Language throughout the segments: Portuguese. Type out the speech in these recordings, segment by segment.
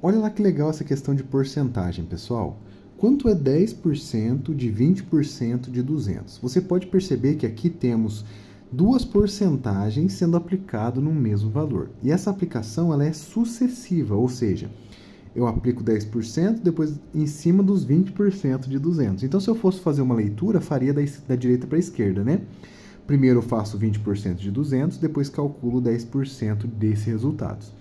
Olha lá que legal essa questão de porcentagem, pessoal. Quanto é 10% de 20% de 200? Você pode perceber que aqui temos duas porcentagens sendo aplicado no mesmo valor. E essa aplicação ela é sucessiva, ou seja, eu aplico 10%, depois em cima dos 20% de 200. Então, se eu fosse fazer uma leitura, faria da direita para a esquerda, né? Primeiro eu faço 20% de 200, depois calculo 10% desses resultados.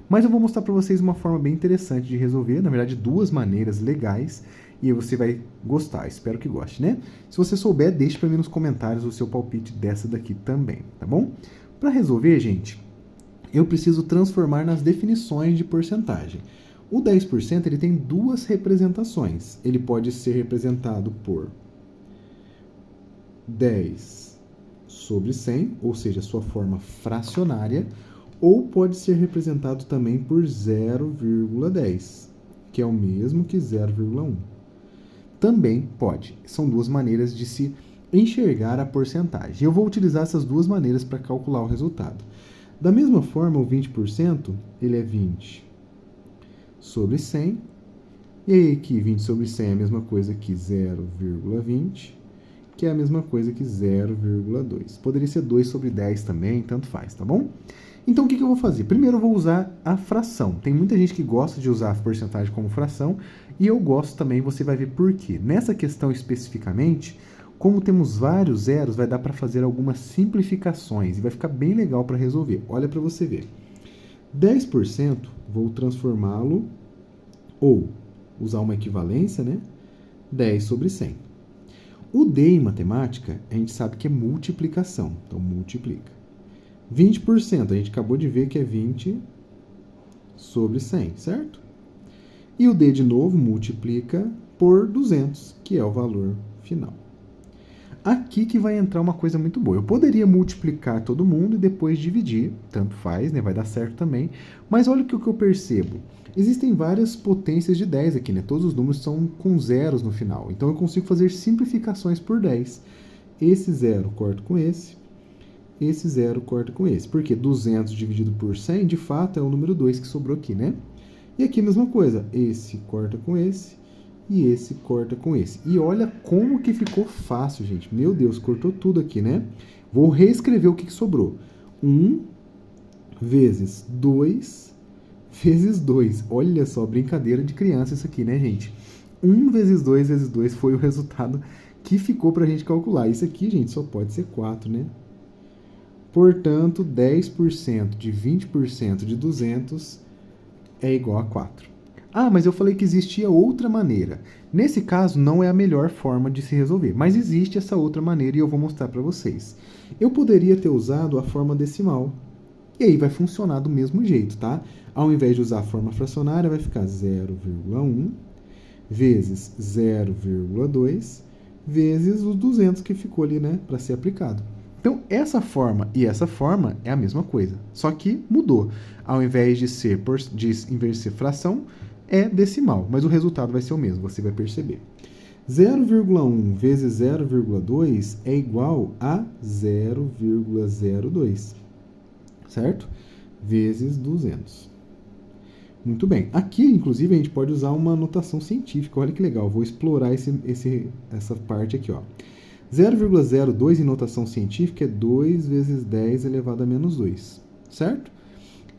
Mas eu vou mostrar para vocês uma forma bem interessante de resolver, na verdade duas maneiras legais, e aí você vai gostar, espero que goste, né? Se você souber, deixe para mim nos comentários o seu palpite dessa daqui também, tá bom? Para resolver, gente, eu preciso transformar nas definições de porcentagem. O 10% ele tem duas representações. Ele pode ser representado por 10 sobre 100, ou seja, sua forma fracionária, ou pode ser representado também por 0,10, que é o mesmo que 0,1. Também pode. São duas maneiras de se enxergar a porcentagem. Eu vou utilizar essas duas maneiras para calcular o resultado. Da mesma forma, o 20%, ele é 20 sobre 100. E aí aqui, 20 sobre 100 é a mesma coisa que 0,20, que é a mesma coisa que 0,2. Poderia ser 2 sobre 10 também, tanto faz, tá bom? Então, o que eu vou fazer? Primeiro, eu vou usar a fração. Tem muita gente que gosta de usar a porcentagem como fração, e eu gosto também, você vai ver por quê. Nessa questão especificamente, como temos vários zeros, vai dar para fazer algumas simplificações, e vai ficar bem legal para resolver. Olha para você ver. 10%, vou transformá-lo, ou usar uma equivalência, né? 10 sobre 100. O D em matemática, a gente sabe que é multiplicação, então multiplica. 20%, a gente acabou de ver que é 20 sobre 100, certo? E o D de novo multiplica por 200, que é o valor final. Aqui que vai entrar uma coisa muito boa. Eu poderia multiplicar todo mundo e depois dividir, tanto faz, né? Vai dar certo também. Mas olha o que eu percebo. Existem várias potências de 10 aqui, né? Todos os números são com zeros no final. Então eu consigo fazer simplificações por 10. Esse zero corto com esse zero corta com esse. Porque 200 dividido por 100, de fato, é o número 2 que sobrou aqui, né? E aqui a mesma coisa. Esse corta com esse e esse corta com esse. E olha como que ficou fácil, gente. Meu Deus, cortou tudo aqui, né? Vou reescrever o que sobrou. 1 vezes 2 vezes 2. Olha só, brincadeira de criança isso aqui, né, gente? 1 vezes 2 vezes 2 foi o resultado que ficou pra gente calcular. Isso aqui, gente, só pode ser 4, né? Portanto, 10% de 20% de 200 é igual a 4. Ah, mas eu falei que existia outra maneira. Nesse caso, não é a melhor forma de se resolver, mas existe essa outra maneira e eu vou mostrar para vocês. Eu poderia ter usado a forma decimal, e aí vai funcionar do mesmo jeito, tá? Ao invés de usar a forma fracionária, vai ficar 0,1 vezes 0,2 vezes os 200 que ficou ali, né, para ser aplicado. Então, essa forma e essa forma é a mesma coisa, só que mudou. Ao invés de ser fração, é decimal, mas o resultado vai ser o mesmo, você vai perceber. 0,1 vezes 0,2 é igual a 0,02, certo? Vezes 200. Muito bem. Aqui, inclusive, a gente pode usar uma notação científica. Olha que legal, vou explorar essa parte aqui, ó. 0,02 em notação científica é 2 vezes 10 elevado a menos 2, certo?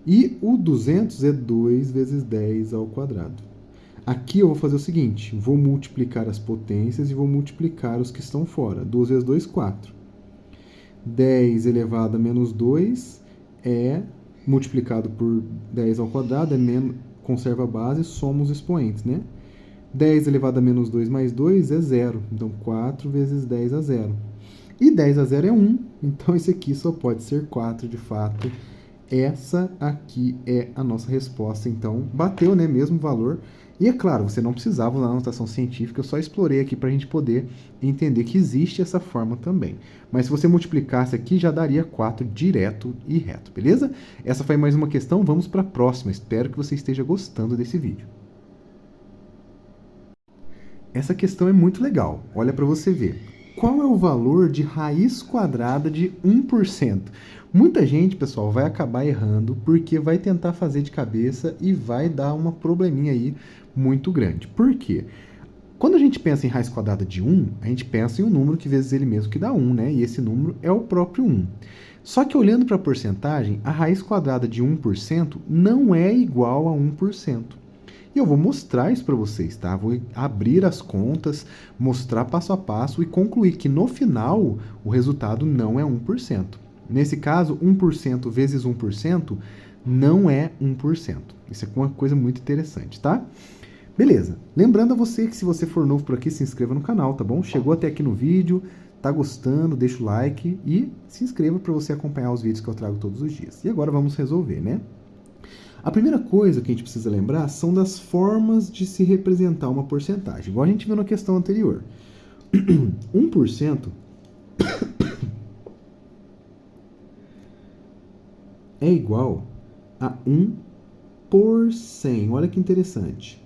E o 200 é 2 vezes 10 ao quadrado. Aqui eu vou fazer o seguinte, vou multiplicar as potências e vou multiplicar os que estão fora. 2 vezes 2, 4. 10 elevado a menos 2 é multiplicado por 10 ao quadrado, conserva a base, soma os expoentes, né? 10 elevado a menos 2 mais 2 é 0. Então, 4 vezes 10 a 0. E 10 a 0 é 1. Então, esse aqui só pode ser 4, de fato. Essa aqui é a nossa resposta. Então, bateu, né? Mesmo valor. E, é claro, você não precisava usar a notação científica. Eu só explorei aqui para a gente poder entender que existe essa forma também. Mas se você multiplicasse aqui, já daria 4 direto e reto, beleza? Essa foi mais uma questão. Vamos para a próxima. Espero que você esteja gostando desse vídeo. Essa questão é muito legal, olha para você ver. qual é o valor de raiz quadrada de 1%? Muita gente, pessoal, vai acabar errando porque vai tentar fazer de cabeça e vai dar uma probleminha aí muito grande. Por quê? Quando a gente pensa em raiz quadrada de 1, a gente pensa em um número que vezes ele mesmo que dá 1, né? E esse número é o próprio 1. Só que olhando para a porcentagem, a raiz quadrada de 1% não é igual a 1%. E eu vou mostrar isso para vocês, tá? Vou abrir as contas, mostrar passo a passo e concluir que no final o resultado não é 1%. Nesse caso, 1% vezes 1% não é 1%. Isso é uma coisa muito interessante, tá? Beleza. Lembrando a você que se você for novo por aqui, se inscreva no canal, tá bom? Chegou até aqui no vídeo, tá gostando, deixa o like e se inscreva para você acompanhar os vídeos que eu trago todos os dias. E agora vamos resolver, né? A primeira coisa que a gente precisa lembrar são das formas de se representar uma porcentagem, igual a gente viu na questão anterior. 1% é igual a 1 por 100. Olha que interessante.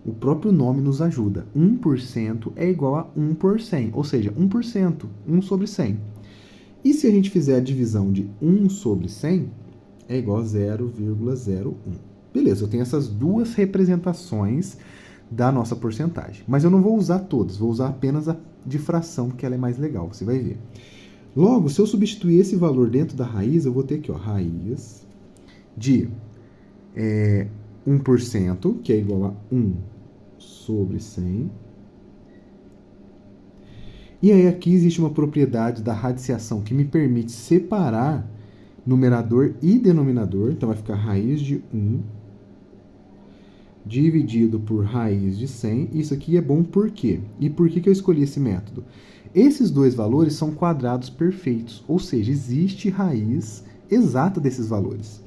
O próprio nome nos ajuda. 1% é igual a 1 por 100, ou seja, 1%, 1 sobre 100. E se a gente fizer a divisão de 1 sobre 100, é igual a 0,01. Beleza, eu tenho essas duas representações da nossa porcentagem. Mas eu não vou usar todas, vou usar apenas a de fração, que ela é mais legal, você vai ver. Logo, se eu substituir esse valor dentro da raiz, eu vou ter aqui, ó, raiz de 1%, que é igual a 1 sobre 100. E aí aqui existe uma propriedade da radiciação que me permite separar numerador e denominador. Então vai ficar raiz de 1 dividido por raiz de 100. Isso aqui é bom por quê? E por que eu escolhi esse método? Esses dois valores são quadrados perfeitos, ou seja, existe raiz exata desses valores.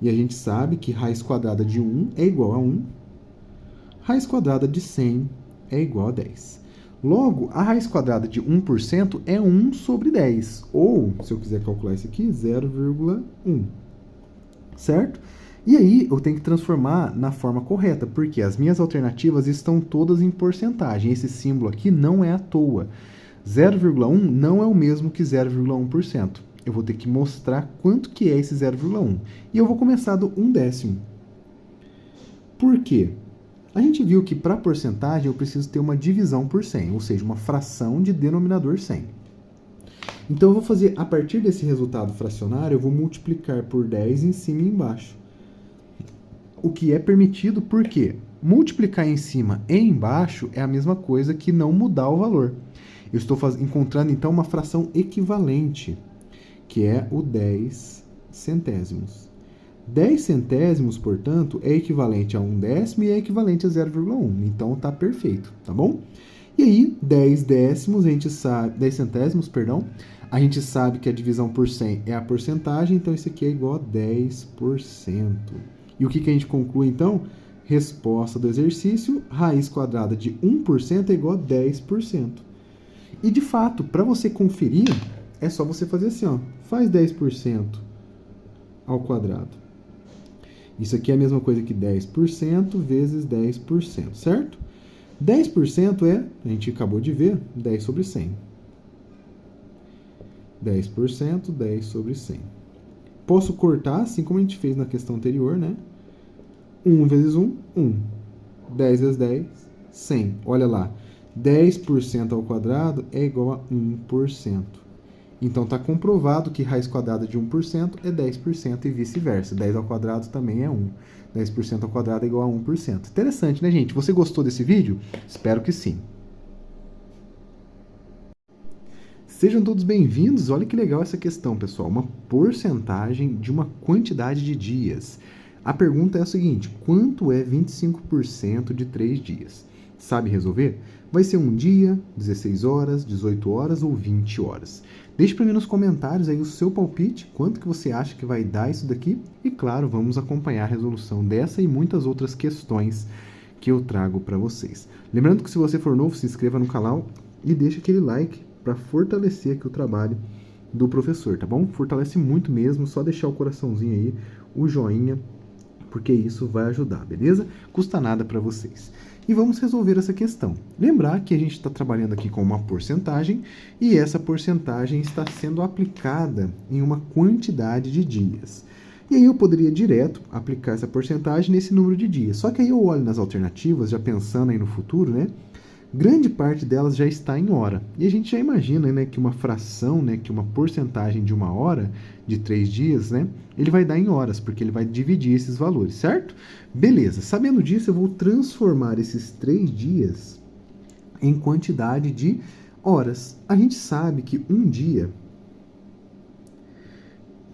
E a gente sabe que raiz quadrada de 1 é igual a 1, raiz quadrada de 100 é igual a 10. Logo, a raiz quadrada de 1% é 1 sobre 10, ou, se eu quiser calcular isso aqui, 0,1, certo? E aí, eu tenho que transformar na forma correta, porque as minhas alternativas estão todas em porcentagem. Esse símbolo aqui não é à toa. 0,1 não é o mesmo que 0,1%. Eu vou ter que mostrar quanto que é esse 0,1. E eu vou começar do 1/10. Por quê? A gente viu que para porcentagem eu preciso ter uma divisão por 100, ou seja, uma fração de denominador 100. Então eu vou fazer, a partir desse resultado fracionário, eu vou multiplicar por 10 em cima e embaixo. O que é permitido porque multiplicar em cima e embaixo é a mesma coisa que não mudar o valor. Eu estou encontrando então uma fração equivalente, que é o 10 centésimos. 10 centésimos, portanto, é equivalente a 1/10 e é equivalente a 0,1. Então está perfeito, tá bom? E aí, 10 décimos, a gente sabe, 10 centésimos, perdão, a gente sabe que a divisão por 100 é a porcentagem, então isso aqui é igual a 10%. E o que a gente conclui então? Resposta do exercício, raiz quadrada de 1% é igual a 10%. E de fato, para você conferir, é só você fazer assim, ó, faz 10% ao quadrado. Isso aqui é a mesma coisa que 10% vezes 10%, certo? 10% é, a gente acabou de ver, 10 sobre 100. 10%, 10 sobre 100. Posso cortar, assim como a gente fez na questão anterior, né? 1 vezes 1, 1. 10 vezes 10, 100. Olha lá, 10% ao quadrado é igual a 1%. Então, está comprovado que raiz quadrada de 1% é 10% e vice-versa. 10 ao quadrado também é 1. 10% ao quadrado é igual a 1%. Interessante, né, gente? Você gostou desse vídeo? Espero que sim. Sejam todos bem-vindos. Olha que legal essa questão, pessoal. Uma porcentagem de uma quantidade de dias. A pergunta é a seguinte: quanto é 25% de 3 dias? Sabe resolver? Vai ser um dia, 16 horas, 18 horas ou 20 horas? Deixe para mim nos comentários aí o seu palpite, quanto que você acha que vai dar isso daqui. E claro, vamos acompanhar a resolução dessa e muitas outras questões que eu trago para vocês. Lembrando que se você for novo, se inscreva no canal e deixe aquele like para fortalecer aqui o trabalho do professor, tá bom? Fortalece muito mesmo, só deixar o coraçãozinho aí, o joinha, porque isso vai ajudar, beleza? Custa nada para vocês. E vamos resolver essa questão. Lembrar que a gente está trabalhando aqui com uma porcentagem e essa porcentagem está sendo aplicada em uma quantidade de dias. E aí eu poderia direto aplicar essa porcentagem nesse número de dias. Só que aí eu olho nas alternativas, já pensando aí no futuro, né? Grande parte delas já está em hora. E a gente já imagina, né, que uma fração, né, que uma porcentagem de uma hora, de 3 dias, né, ele vai dar em horas, porque ele vai dividir esses valores, certo? Beleza, sabendo disso, eu vou transformar esses 3 dias em quantidade de horas. A gente sabe que um dia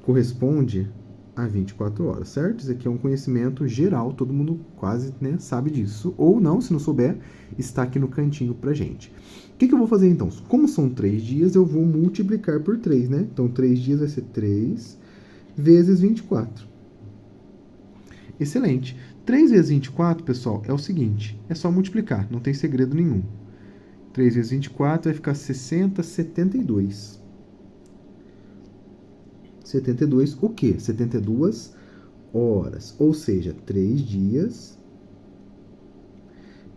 corresponde a 24 horas, certo? Isso aqui é um conhecimento geral, todo mundo quase, né, sabe disso. Ou não, se não souber, está aqui no cantinho pra gente. O que eu vou fazer então? Como são 3 dias, eu vou multiplicar por 3, né? Então, 3 dias vai ser 3 vezes 24. Excelente. 3 vezes 24, pessoal, é o seguinte, é só multiplicar, não tem segredo nenhum. 3 vezes 24 vai ficar 60, 72. 72 o quê? 72 horas. Ou seja, 3 dias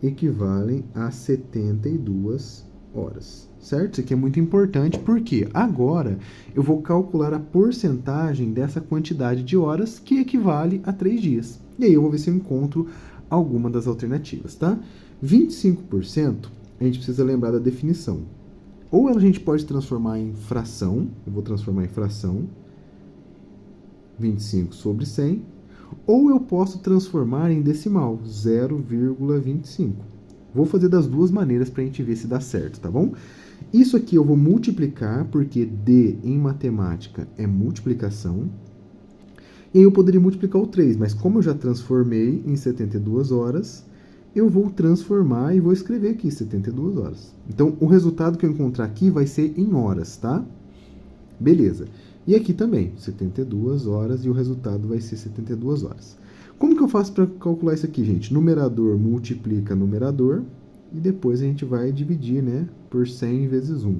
equivalem a 72 horas. Certo? Isso aqui é muito importante porque agora eu vou calcular a porcentagem dessa quantidade de horas que equivale a 3 dias. E aí eu vou ver se eu encontro alguma das alternativas, tá? 25%, a gente precisa lembrar da definição. Ou a gente pode transformar em fração, eu vou transformar em fração, 25 sobre 100, ou eu posso transformar em decimal, 0,25. Vou fazer das duas maneiras para a gente ver se dá certo, tá bom? Isso aqui eu vou multiplicar, porque D em matemática é multiplicação. E aí eu poderia multiplicar o 3, mas como eu já transformei em 72 horas, eu vou transformar e vou escrever aqui 72 horas. Então, o resultado que eu encontrar aqui vai ser em horas, tá? Beleza. E aqui também, 72 horas, e o resultado vai ser 72 horas. Como que eu faço para calcular isso aqui, gente? Numerador multiplica numerador, e depois a gente vai dividir, né, por 100 vezes 1.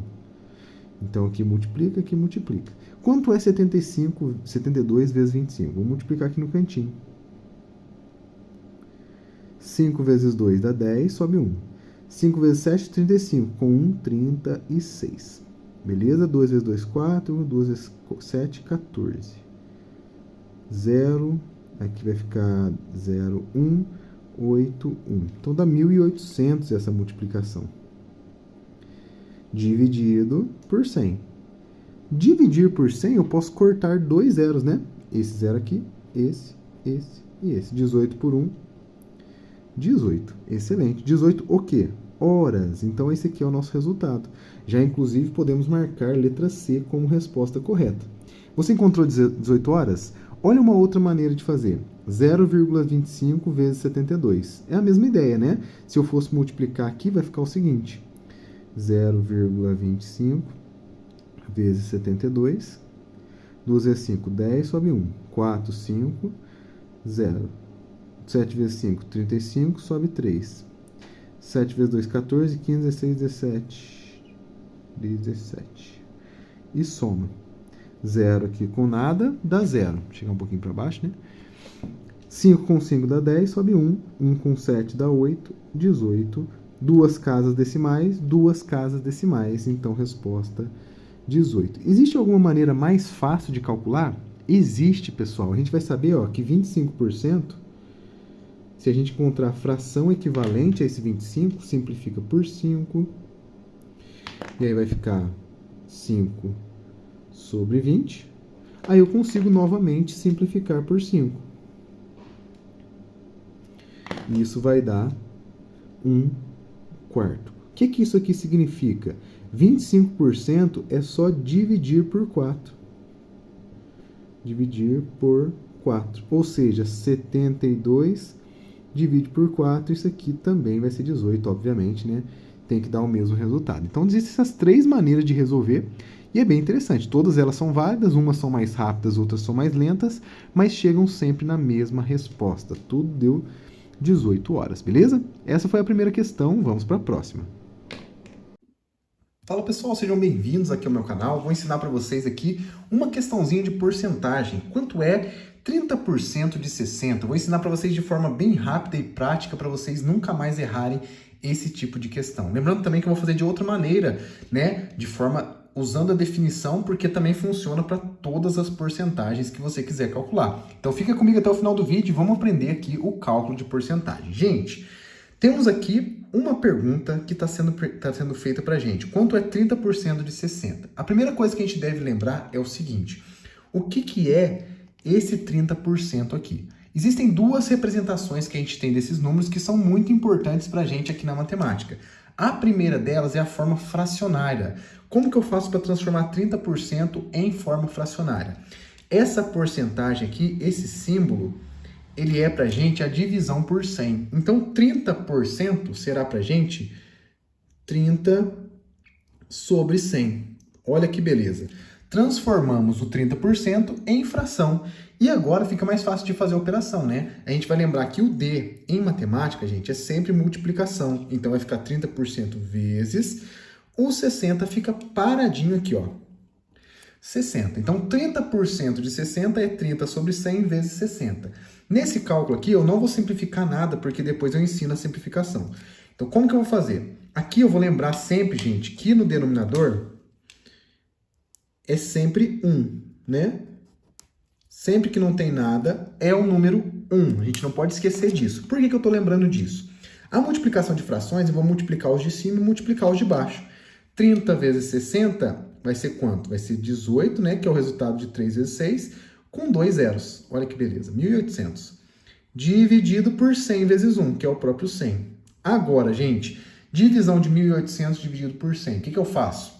Então, aqui multiplica, aqui multiplica. Quanto é 72 vezes 25? Vou multiplicar aqui no cantinho. 5 vezes 2 dá 10, sobe 1. 5 vezes 7, 35. Com 1, 36. Beleza? 2 vezes 2, 4. 2 vezes 7, 14. 0. Aqui vai ficar 0, 1, 8, 1. Então, dá 1.800 essa multiplicação. Dividido por 100. Dividir por 100, eu posso cortar 2 zeros, né? Esse zero aqui, esse e esse. 18 por 1, 18. Excelente. 18 o quê? Horas. Então, esse aqui é o nosso resultado. Já, inclusive, podemos marcar letra C como resposta correta. Você encontrou 18 horas? Olha uma outra maneira de fazer. 0,25 vezes 72. É a mesma ideia, né? Se eu fosse multiplicar aqui, vai ficar o seguinte. 0,25 vezes 72. 2 vezes 5, 10, sobe 1. 4, 5, 0. 7 vezes 5, 35, sobe 3. 7 vezes 2, 14, 15, 16, 17. 17. E soma. 0 aqui com nada, dá 0. Vou chegar um pouquinho para baixo, né? 5 com 5 dá 10, sobe 1. 1 com 7 dá 8, 18. 2 casas decimais, 2 casas decimais. Então, resposta 18. Existe alguma maneira mais fácil de calcular? Existe, pessoal. A gente vai saber, ó, que 25%, se a gente encontrar a fração equivalente a esse 25, simplifica por 5. E aí vai ficar 5 sobre 20. Aí eu consigo novamente simplificar por 5. E isso vai dar 1 quarto. O que isso aqui significa? 25% é só dividir por 4. Dividir por 4. Ou seja, 72 divide por 4. Isso aqui também vai ser 18, obviamente, né? Tem que dar o mesmo resultado. Então, existem essas 3 maneiras de resolver. E é bem interessante. Todas elas são válidas. Umas são mais rápidas, outras são mais lentas. Mas chegam sempre na mesma resposta. Tudo deu 18 horas, beleza? Essa foi a primeira questão. Vamos para a próxima. Fala pessoal, sejam bem-vindos aqui ao meu canal. Vou ensinar para vocês aqui uma questãozinha de porcentagem. Quanto é 30% de 60. Eu vou ensinar para vocês de forma bem rápida e prática para vocês nunca mais errarem esse tipo de questão. Lembrando também que eu vou fazer de outra maneira, né? De forma usando a definição, porque também funciona para todas as porcentagens que você quiser calcular. Então fica comigo até o final do vídeo e vamos aprender aqui o cálculo de porcentagem. Gente, temos aqui uma pergunta que está sendo feita para a gente. Quanto é 30% de 60? A primeira coisa que a gente deve lembrar é o seguinte. O que é esse 30% aqui? Existem duas representações que a gente tem desses números que são muito importantes para a gente aqui na matemática. A primeira delas é a forma fracionária. Como que eu faço para transformar 30% em forma fracionária? Essa porcentagem aqui, esse símbolo, ele é para a gente a divisão por 100. Então, 30% será para a gente 30 sobre 100. Olha que beleza. Transformamos o 30% em fração. E agora fica mais fácil de fazer a operação, né? A gente vai lembrar que o D em matemática, gente, é sempre multiplicação. Então vai ficar 30% vezes o 60 fica paradinho aqui, ó. 60. Então 30% de 60 é 30 sobre 100 vezes 60. Nesse cálculo aqui eu não vou simplificar nada, porque depois eu ensino a simplificação. Então como que eu vou fazer? Aqui eu vou lembrar sempre, gente, que no denominador é sempre 1, né? Sempre que não tem nada, é o número 1. A gente não pode esquecer disso. Por que eu estou lembrando disso? A multiplicação de frações, eu vou multiplicar os de cima e multiplicar os de baixo. 30 vezes 60 vai ser quanto? Vai ser 18, né? Que é o resultado de 3 vezes 6, com 2 zeros. Olha que beleza, 1.800. Dividido por 100 vezes 1, que é o próprio 100. Agora, gente, divisão de 1.800 dividido por 100. O que eu faço?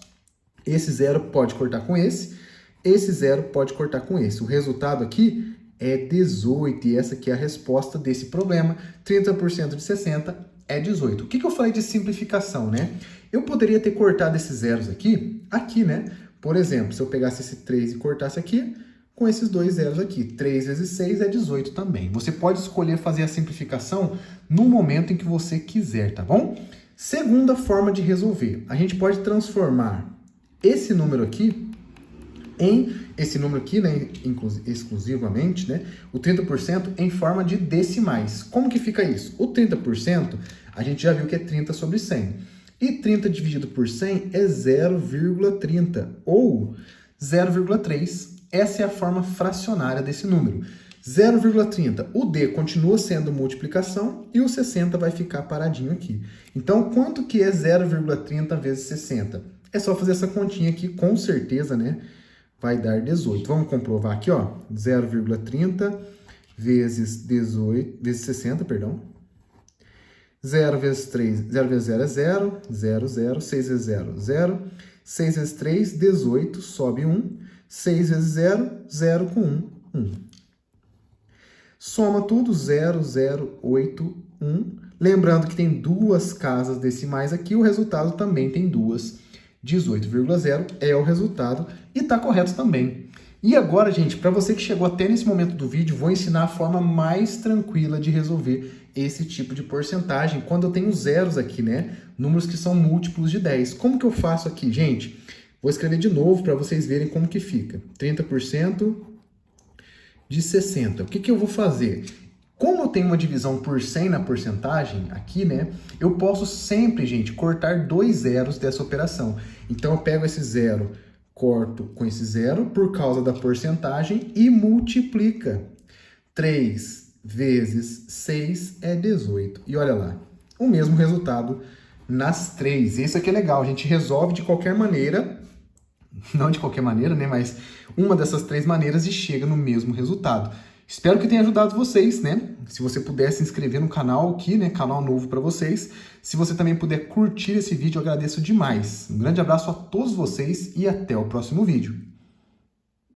Esse zero pode cortar com esse zero pode cortar com esse. O resultado aqui é 18, e essa aqui é a resposta desse problema. 30% de 60 é 18. O que eu falei de simplificação, né? Eu poderia ter cortado esses zeros aqui, né? Por exemplo, se eu pegasse esse 3 e cortasse aqui, com esses dois zeros aqui. 3 vezes 6 é 18 também. Você pode escolher fazer a simplificação no momento em que você quiser, tá bom? Segunda forma de resolver. A gente pode transformar esse número aqui né, exclusivamente, né, o 30% em forma de decimais. Como que fica isso? O 30%, a gente já viu que é 30 sobre 100. E 30 dividido por 100 é 0,30 ou 0,3. Essa é a forma fracionária desse número. 0,30. O D continua sendo multiplicação e o 60 vai ficar paradinho aqui. Então, quanto que é 0,30 vezes 60? É só fazer essa continha aqui, com certeza, né? Vai dar 18. Vamos comprovar aqui, ó. 0,30 vezes 18, vezes 60, perdão. 0 vezes 3, 0 vezes 0 é 0, 0, 0, 6 vezes 0, 0, 6 vezes 3, 18, sobe 1, 6 vezes 0, 0 com 1, 1. Soma tudo, 0, 0, 8, 1. Lembrando que tem duas casas decimais aqui, o resultado também tem duas. 18,0 é o resultado e está correto também. E agora, gente, para você que chegou até nesse momento do vídeo, vou ensinar a forma mais tranquila de resolver esse tipo de porcentagem, quando eu tenho zeros aqui, né? Números que são múltiplos de 10. Como que eu faço aqui, gente? Vou escrever de novo para vocês verem como que fica. 30% de 60. O que eu vou fazer? Como eu tenho uma divisão por 100 na porcentagem aqui, né? Eu posso sempre, gente, cortar dois zeros dessa operação. Então, eu pego esse zero, corto com esse zero por causa da porcentagem e multiplica. 3 vezes 6 é 18. E olha lá, o mesmo resultado nas três. Isso aqui é legal, a gente resolve de qualquer maneira, não de qualquer maneira, né? Mas uma dessas três maneiras e chega no mesmo resultado. Espero que tenha ajudado vocês, né? Se você puder se inscrever no canal aqui, né? Canal novo para vocês. Se você também puder curtir esse vídeo, eu agradeço demais. Um grande abraço a todos vocês e até o próximo vídeo.